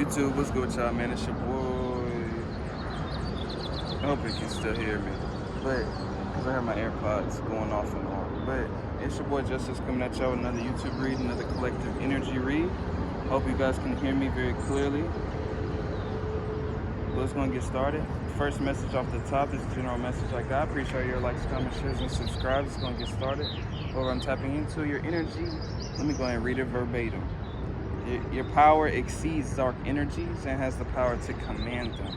YouTube, what's good with y'all, man? It's your boy. I hope you can still hear me, but because I have my AirPods going off and on. But it's your boy Justice coming at y'all with another YouTube read, another collective energy read. Hope you guys can hear me very clearly. Let's go and get started. First message off the top is a general message I got. Appreciate your likes, comments, shares, and subscribes. Let's go and get started. Where I'm tapping into your energy. Let me go ahead and read it verbatim. Your power exceeds dark energies and has the power to command them.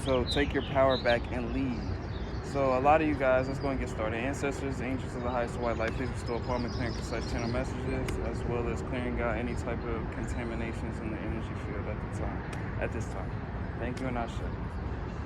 So take your power back and lead. So a lot of you guys, let's go and get started. Ancestors, angels of the highest white light, please bestow upon me clear and concise channel messages, as well as clearing out any type of contaminations in the energy field at this time. Thank you, and Ashe.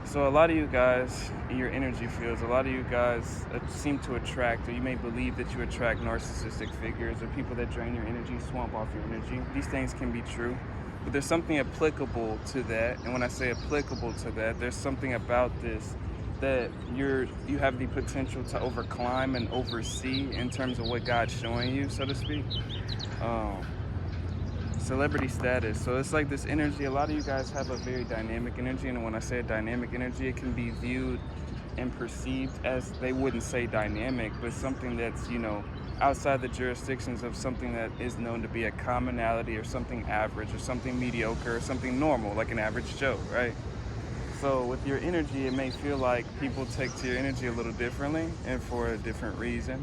So a lot of you guys in your energy fields, a lot of you guys seem to attract, or you may believe that you attract narcissistic figures or people that drain your energy, swamp off your energy. These things can be true, but there's something applicable to that. And when I say applicable to that, there's something about this that you have the potential to overclimb and oversee in terms of what God's showing you, so to speak. Celebrity status. So it's like this energy. A lot of you guys have a very dynamic energy, and when I say a dynamic energy, it can be viewed and perceived as, they wouldn't say dynamic, but something that's, outside the jurisdictions of something that is known to be a commonality or something average or something mediocre or something normal, like an average Joe, right? So with your energy, it may feel like people take to your energy a little differently and for a different reason.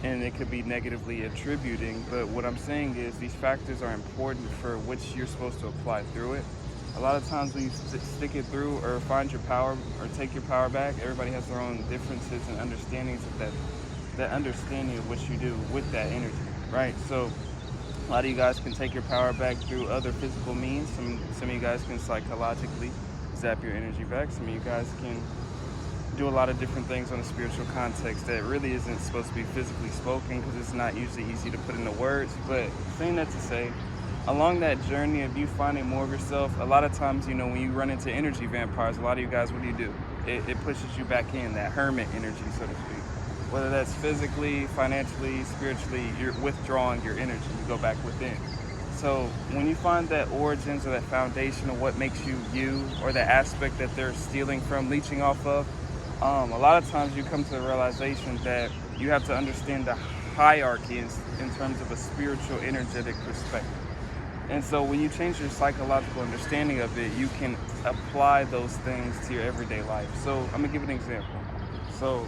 And it could be negatively attributing, but what I'm saying is these factors are important for which you're supposed to apply through it. A lot of times when you stick it through or find your power or take your power back, everybody has their own differences and understandings of that understanding of what you do with that energy, right? So a lot of you guys can take your power back through other physical means. Some of you guys can psychologically zap your energy back. Some of you guys can do a lot of different things on a spiritual context that really isn't supposed to be physically spoken, because it's not usually easy to put into words. But saying that to say, along that journey of you finding more of yourself, a lot of times, when you run into energy vampires, a lot of you guys, what do? It pushes you back in, that hermit energy, so to speak. Whether that's physically, financially, spiritually, you're withdrawing your energy. You go back within. So when you find that origins or that foundation of what makes you you, or the aspect that they're stealing from, leeching off of, a lot of times you come to the realization that you have to understand the hierarchy in terms of a spiritual, energetic perspective. And so when you change your psychological understanding of it, you can apply those things to your everyday life. So I'm gonna give an example. So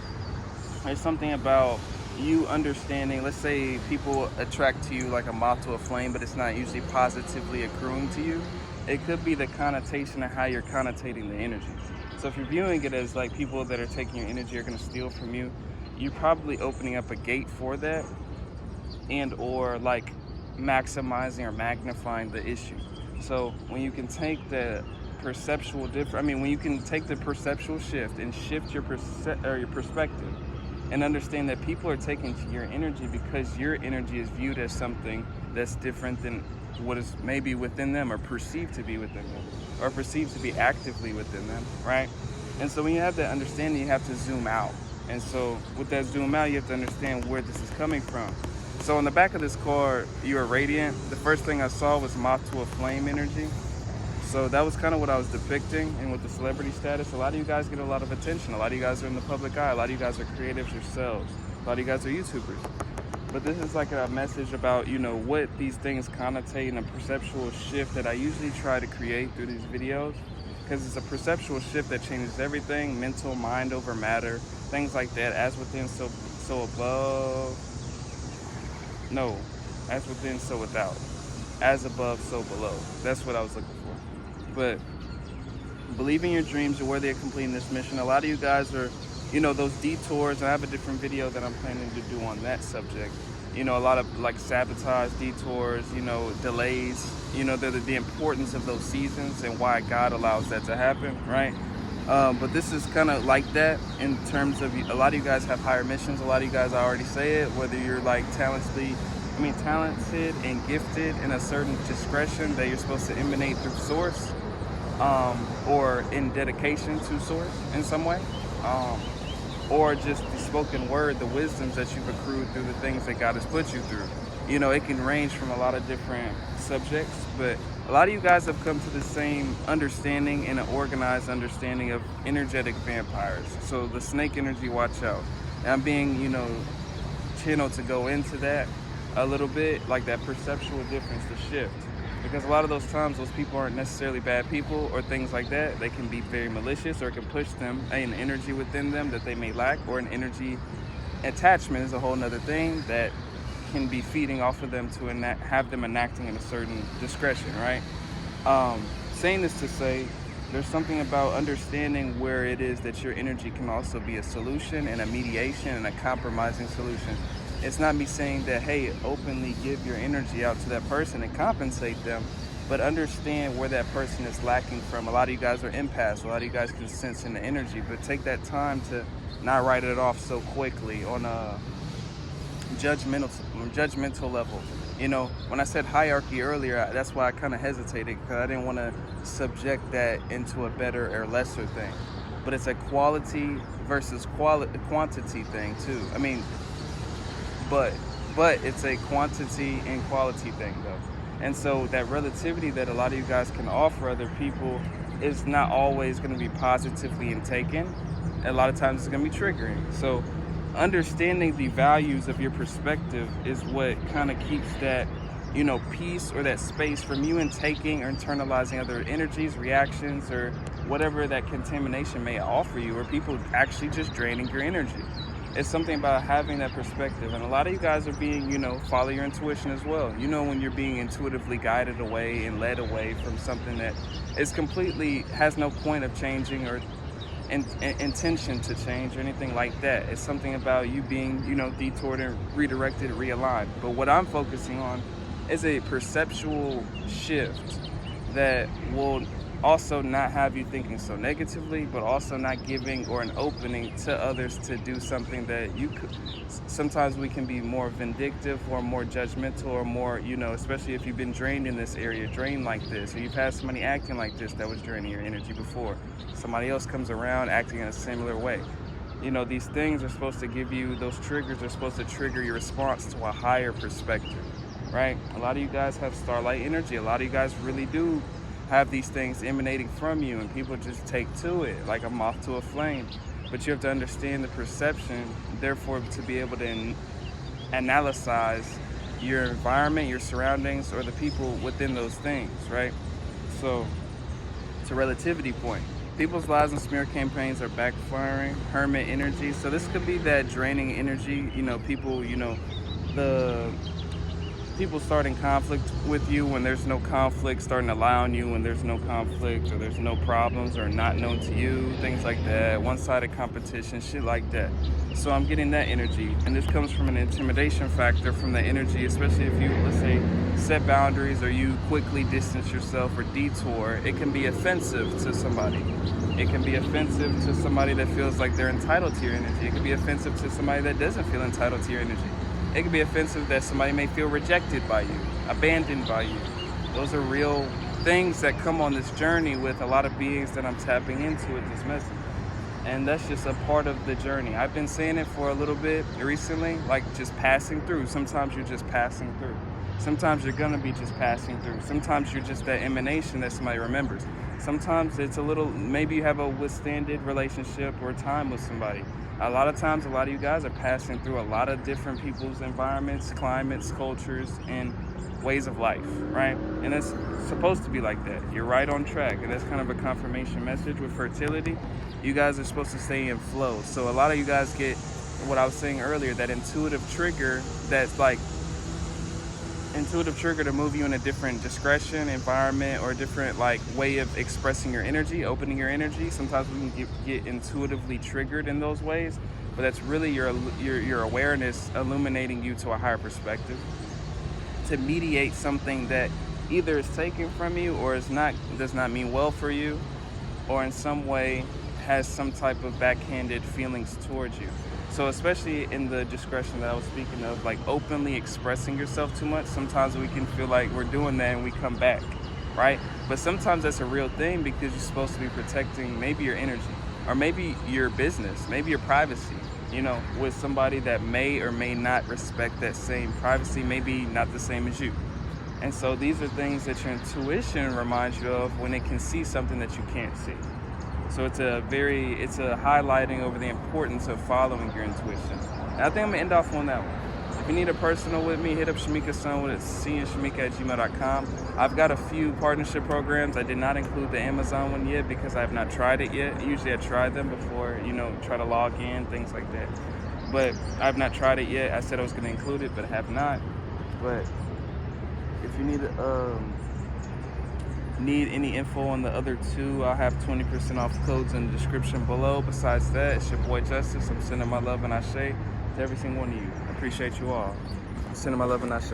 there's something about you understanding, let's say people attract to you like a moth to a flame, but it's not usually positively accruing to you. It could be the connotation of how you're connotating the energy. So if you're viewing it as like people that are taking your energy are going to steal from you, you're probably opening up a gate for that, and or like maximizing or magnifying the issue. So when you can take the perceptual when you can take the perceptual shift and shift your perspective and understand that people are taking to your energy because your energy is viewed as something that's different than what is maybe within them, or perceived to be within them, or perceived to be actively within them, right? And so when you have that understanding, you have to zoom out. And so with that zoom out, you have to understand where this is coming from. So on the back of this card, you are radiant. The first thing I saw was moth to a flame energy. So that was kind of what I was depicting. And with the celebrity status, a lot of you guys get a lot of attention. A lot of you guys are in the public eye. A lot of you guys are creatives yourselves. A lot of you guys are YouTubers. But this is like a message about, what these things connotate, and a perceptual shift that I usually try to create through these videos, because it's a perceptual shift that changes everything: mental, mind over matter, things like that. As within, so above. No, as within, so without. As above, so below. That's what I was looking for. But believe in your dreams. You're worthy of completing this mission. A lot of you guys are, those detours, and I have a different video that I'm planning to do on that subject. A lot of like sabotage, detours, delays, they're the importance of those seasons and why God allows that to happen, right? But this is kind of like that in terms of, a lot of you guys have higher missions. A lot of you guys, I already say it, whether you're like talented and gifted in a certain discretion that you're supposed to emanate through source, or in dedication to source in some way. Or just the spoken word, the wisdoms that you've accrued through the things that God has put you through. It can range from a lot of different subjects, but a lot of you guys have come to the same understanding and an organized understanding of energetic vampires. So the snake energy, watch out. And I'm being, channeled to go into that a little bit, like that perceptual difference, the shift. Because a lot of those times, those people aren't necessarily bad people or things like that. They can be very malicious, or it can push them, an energy within them that they may lack, or an energy attachment is a whole nother thing that can be feeding off of them to have them enacting in a certain discretion, right? Saying this to say, there's something about understanding where it is that your energy can also be a solution and a mediation and a compromising solution. It's not me saying that, hey, openly give your energy out to that person and compensate them, but understand where that person is lacking from. A lot of you guys are empaths. A lot of you guys can sense in the energy, but take that time to not write it off so quickly on a judgmental level. When I said hierarchy earlier, that's why I kind of hesitated, because I didn't want to subject that into a better or lesser thing. But it's a quality versus quantity thing too. But it's a quantity and quality thing though. And so that relativity that a lot of you guys can offer other people is not always going to be positively taken. A lot of times it's going to be triggering. So understanding the values of your perspective is what kind of keeps that, peace or that space from you taking or internalizing other energies, reactions, or whatever that contamination may offer you, or people actually just draining your energy. It's something about having that perspective. And a lot of you guys are being, follow your intuition as well. When you're being intuitively guided away and led away from something that is completely, has no point of changing or intention to change or anything like that. It's something about you being, detoured and redirected, realigned. But what I'm focusing on is a perceptual shift that will also not have you thinking so negatively, but also not giving or an opening to others to do something that you could. Sometimes we can be more vindictive or more judgmental or more, especially if you've been drained in this area, drained like this, or you've had somebody acting like this that was draining your energy before. Somebody else comes around acting in a similar way. These things are supposed to give you, those triggers are supposed to trigger your response to a higher perspective, right? A lot of you guys have starlight energy. A lot of you guys really do have these things emanating from you, and people just take to it like a moth to a flame. But you have to understand the perception, therefore, to be able to analyze your environment, your surroundings, or the people within those things, right? So it's a relativity point. People's lies and smear campaigns are backfiring. Hermit energy. So this could be that draining energy. People starting conflict with you when there's no conflict, starting to lie on you when there's no conflict, or there's no problems, or not known to you, things like that, one-sided competition, shit like that. So I'm getting that energy, and this comes from an intimidation factor from the energy, especially if you, let's say, set boundaries or you quickly distance yourself or detour. It can be offensive to somebody. It can be offensive to somebody that feels like they're entitled to your energy. It can be offensive to somebody that doesn't feel entitled to your energy. It can be offensive that somebody may feel rejected by you, abandoned by you. Those are real things that come on this journey with a lot of beings that I'm tapping into with this message. And that's just a part of the journey. I've been saying it for a little bit recently, like just passing through. Sometimes you're just passing through. Sometimes you're gonna be just passing through. Sometimes you're just that emanation that somebody remembers. Sometimes it's a little, maybe you have a withstanded relationship or time with somebody. A lot of times, a lot of you guys are passing through a lot of different people's environments, climates, cultures, and ways of life, right? And it's supposed to be like that. You're right on track. And that's kind of a confirmation message with fertility. You guys are supposed to stay in flow. So a lot of you guys get what I was saying earlier, that intuitive trigger that's like intuitive trigger to move you in a different discretion, environment, or a different like way of expressing your energy, opening your energy. Sometimes we can get intuitively triggered in those ways, but that's really your awareness illuminating you to a higher perspective to mediate something that either is taken from you or does not mean well for you, or in some way has some type of backhanded feelings towards you. So especially in the discretion that I was speaking of, like openly expressing yourself too much, sometimes we can feel like we're doing that and we come back, right? But sometimes that's a real thing because you're supposed to be protecting maybe your energy, or maybe your business, maybe your privacy. with somebody that may or may not respect that same privacy, maybe not the same as you. And so these are things that your intuition reminds you of when it can see something that you can't see. So it's a highlighting over the importance of following your intuition. And I think I'm gonna end off on that one. If you need a personal with me, hit up Shamika's son with cnshamika@gmail.com. I've got a few partnership programs. I did not include the Amazon one yet because I have not tried it yet. Usually I try them before, try to log in, things like that. But I've not tried it yet. I said I was gonna include it, but I have not. But if you need any info on the other two, I'll have 20% off codes in the description below. Besides that, it's your boy Justice. I'm sending my love and Ashe to every single one of you. I appreciate you all. I'm sending my love and Ashe.